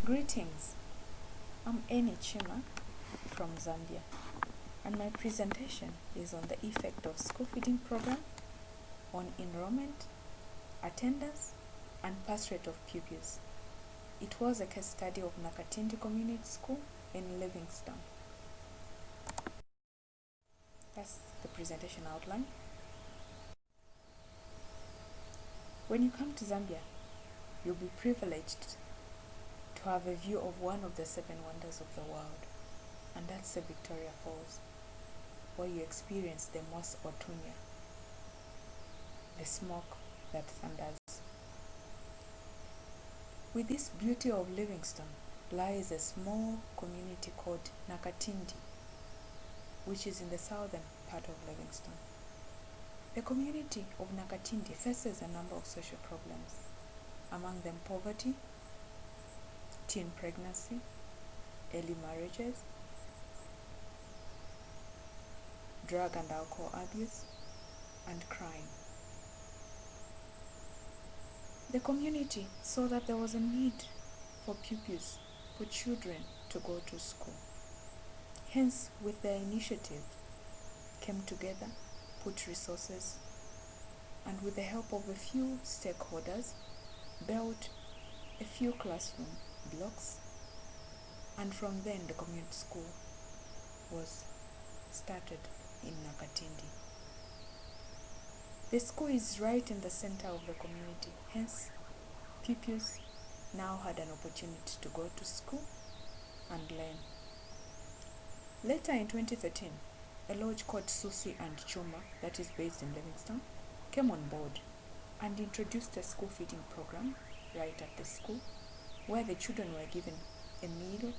Greetings, I'm Ennie from Zambia, and my presentation is on the effect of school feeding program on enrollment, attendance, and Passrate of pupils. It was a case study of Nakatindi Community School in Livingstone. That's the presentation outline. When you come to Zambia, you'll be privileged to have a view of one of the 7 wonders of the world, and that's the Victoria Falls, where you experience the Mos Otunya, the smoke that thunders. With this beauty of Livingstone lies a small community called Nakatindi, which is in the southern part of Livingstone. The community of Nakatindi faces a number of social problems, among them poverty, teen pregnancy, early marriages, drug and alcohol abuse, and crime. The community saw that there was a need for pupils, for children to go to school. Hence, with their initiative, came together, put resources, and with the help of a few stakeholders, built a few classroom blocks, and from then the community school was started in Nakatindi. The school is right in the center of the community, hence pupils now had an opportunity to go to school and learn. Later in 2013, a lodge called Susi and Chuma, that is based in Livingstone, came on board and introduced a school feeding program right at the school, where the children were given a meal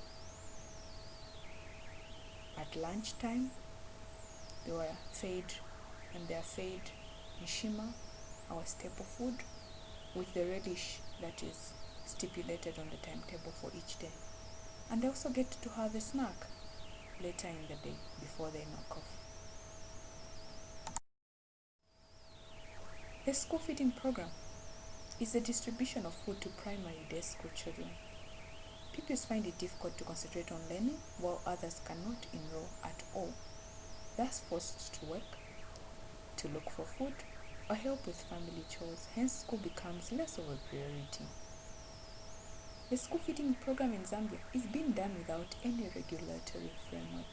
at lunchtime. They were fed, and they are fed nshima, our staple food, with the relish that is stipulated on the timetable for each day. And they also get to have a snack later in the day before they knock off. The school feeding program is the distribution of food to primary day school children. Pupils find it difficult to concentrate on learning, while others cannot enroll at all, thus forced to work, to look for food, or help with family chores. Hence, school becomes less of a priority. The school feeding program in Zambia is being done without any regulatory framework,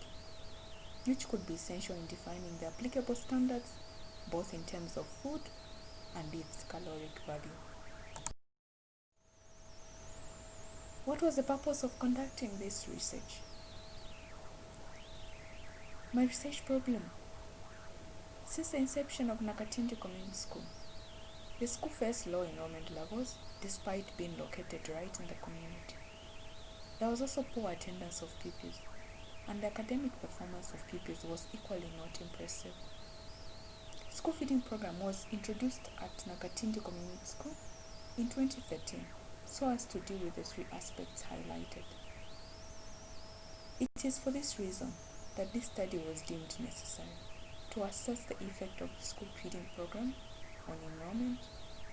which could be essential in defining the applicable standards, both in terms of food and its caloric value. What was the purpose of conducting this research? My research problem. Since the inception of Nakatindi Community School, the school faced low enrollment levels despite being located right in the community. There was also poor attendance of pupils, and the academic performance of pupils was equally not impressive. School feeding program was introduced at Nakatindi Community School in 2013 so as to deal with the 3 aspects highlighted. It is for this reason that this study was deemed necessary to assess the effect of the school feeding program on enrollment,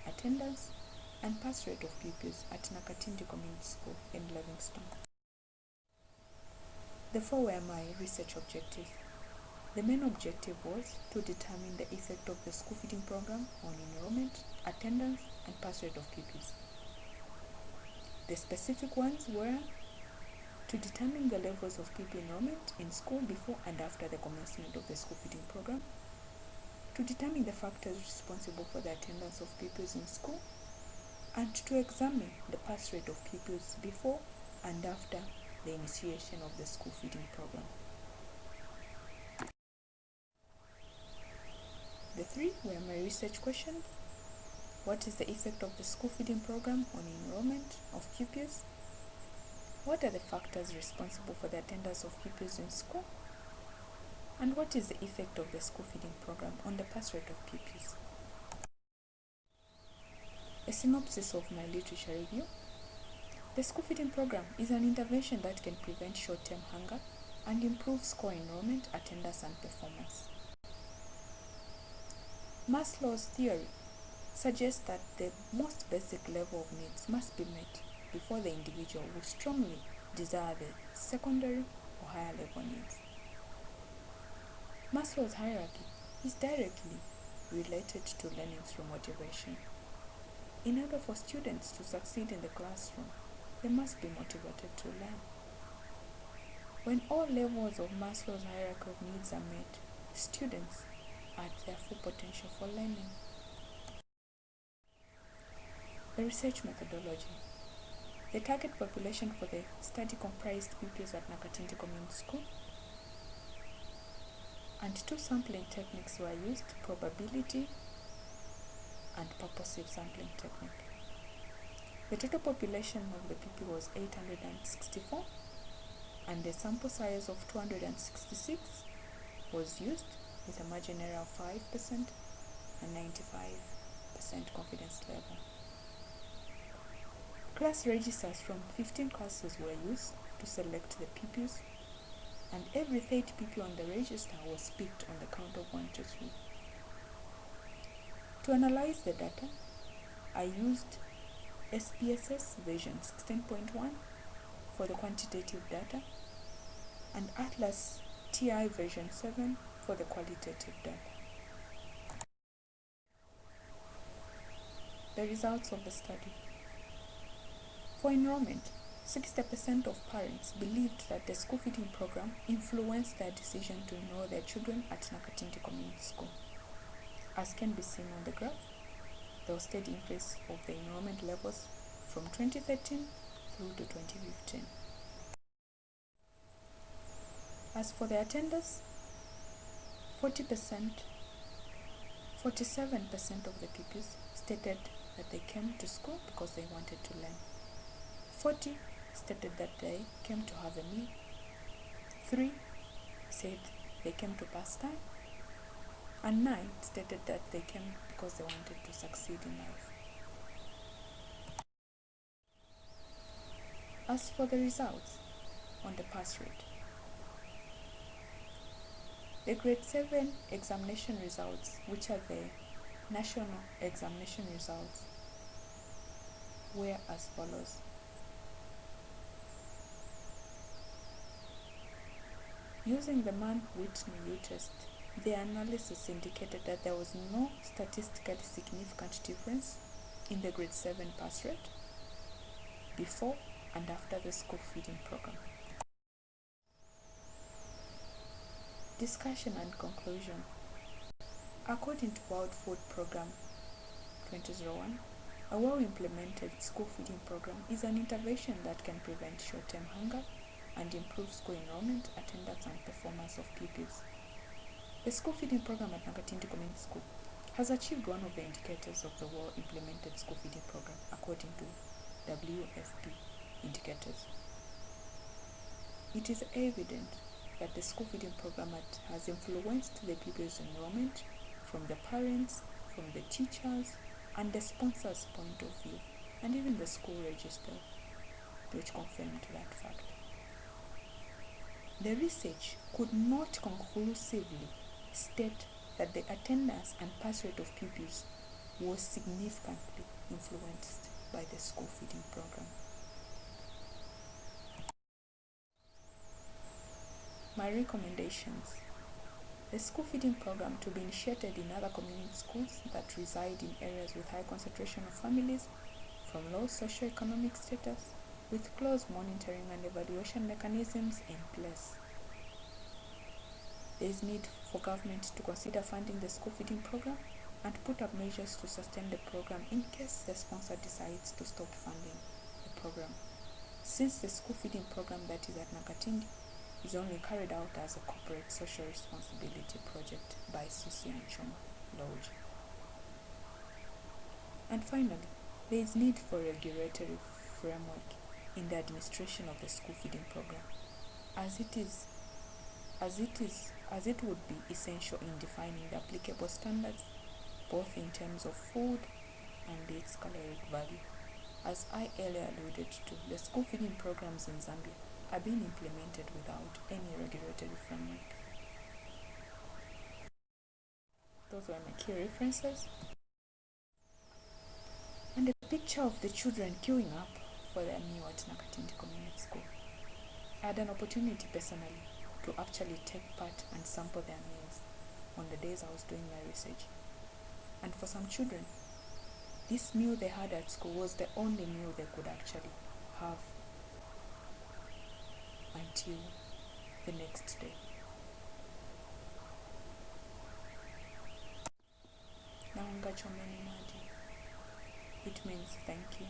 attendance, and pass rate of pupils at Nakatindi Community School in Livingstone. The 4 were my research objectives. The main objective was to determine the effect of the school feeding program on enrollment, attendance, and pass rate of pupils. The specific ones were to determine the levels of pupil enrollment in school before and after the commencement of the school feeding program, to determine the factors responsible for the attendance of pupils in school, and to examine the pass rate of pupils before and after the initiation of the school feeding program. The 3 were my research questions. What is the effect of the school feeding program on enrollment of pupils? What are the factors responsible for the attendance of pupils in school? And what is the effect of the school feeding program on the pass rate of pupils? A synopsis of my literature review. The school feeding program is an intervention that can prevent short-term hunger and improve school enrollment, attendance, and performance. Maslow's theory suggests that the most basic level of needs must be met before the individual who strongly desire the secondary or higher level needs. Maslow's hierarchy is directly related to learning through motivation. In order for students to succeed in the classroom, they must be motivated to learn. When all levels of Maslow's hierarchy of needs are met, students are at their full potential for learning. The research methodology. The target population for the study comprised pupils at Nakatindi Community School, and two sampling techniques were used, probability and purposive sampling technique. The total population of the pupil was 864, and the sample size of 266 was used with a margin error of 5% and 95% confidence level. Class registers from 15 classes were used to select the pupils, and every third pupil on the register was picked on the count of 1 to 3. To analyze the data, I used SPSS version 16.1 for the quantitative data and Atlas TI version 7 for the qualitative data. The results of the study. For enrollment, 60% of parents believed that the school feeding program influenced their decision to enroll their children at Nakatindi Community School. As can be seen on the graph, there was a steady increase of the enrollment levels from 2013 through to 2015. As for the attendance, 47% of the pupils stated that they came to school because they wanted to learn. 40 stated that they came to have a meal. 3 said they came to pass time. And 9 stated that they came because they wanted to succeed in life. As for the results on the pass rate, the grade 7 examination results, which are the national examination results, were as follows. Using the Mann-Whitney test, the analysis indicated that there was no statistically significant difference in the grade 7 pass rate before and after the school feeding program. Discussion and conclusion. According to World Food Program 2001, a well-implemented school feeding program is an intervention that can prevent short-term hunger and improve school enrollment, attendance, and performance of pupils. The school feeding program at Nakatindi Community School has achieved one of the indicators of the well-implemented school feeding program according to WFP indicators. It is evident that the school feeding program has influenced the pupils' enrollment from the parents, from the teachers, and the sponsors' point of view, and even the school register, which confirmed that fact. The research could not conclusively state that the attendance and pass rate of pupils was significantly influenced by the school feeding program. My recommendations. The school feeding program to be initiated in other community schools that reside in areas with high concentration of families from low socioeconomic status, with close monitoring and evaluation mechanisms in place. There is need for government to consider funding the school feeding program and put up measures to sustain the program in case the sponsor decides to stop funding the program, since the school feeding program that is at Nakatindi is only carried out as a corporate social responsibility project by Susi and Choma Lodge. And finally, there is need for a regulatory framework in the administration of the school feeding program, as it would be essential in defining the applicable standards, both in terms of food and its caloric value. As I earlier alluded to, the school feeding programs in Zambia are being implemented without any regulatory framework. Those were my key references. And a picture of the children queuing up for their meal at Nakatindi Community School. I had an opportunity personally to actually take part and sample their meals on the days I was doing my research. And for some children, this meal they had at school was the only meal they could actually have until the next day. Naunga chomeni maji. It means thank you.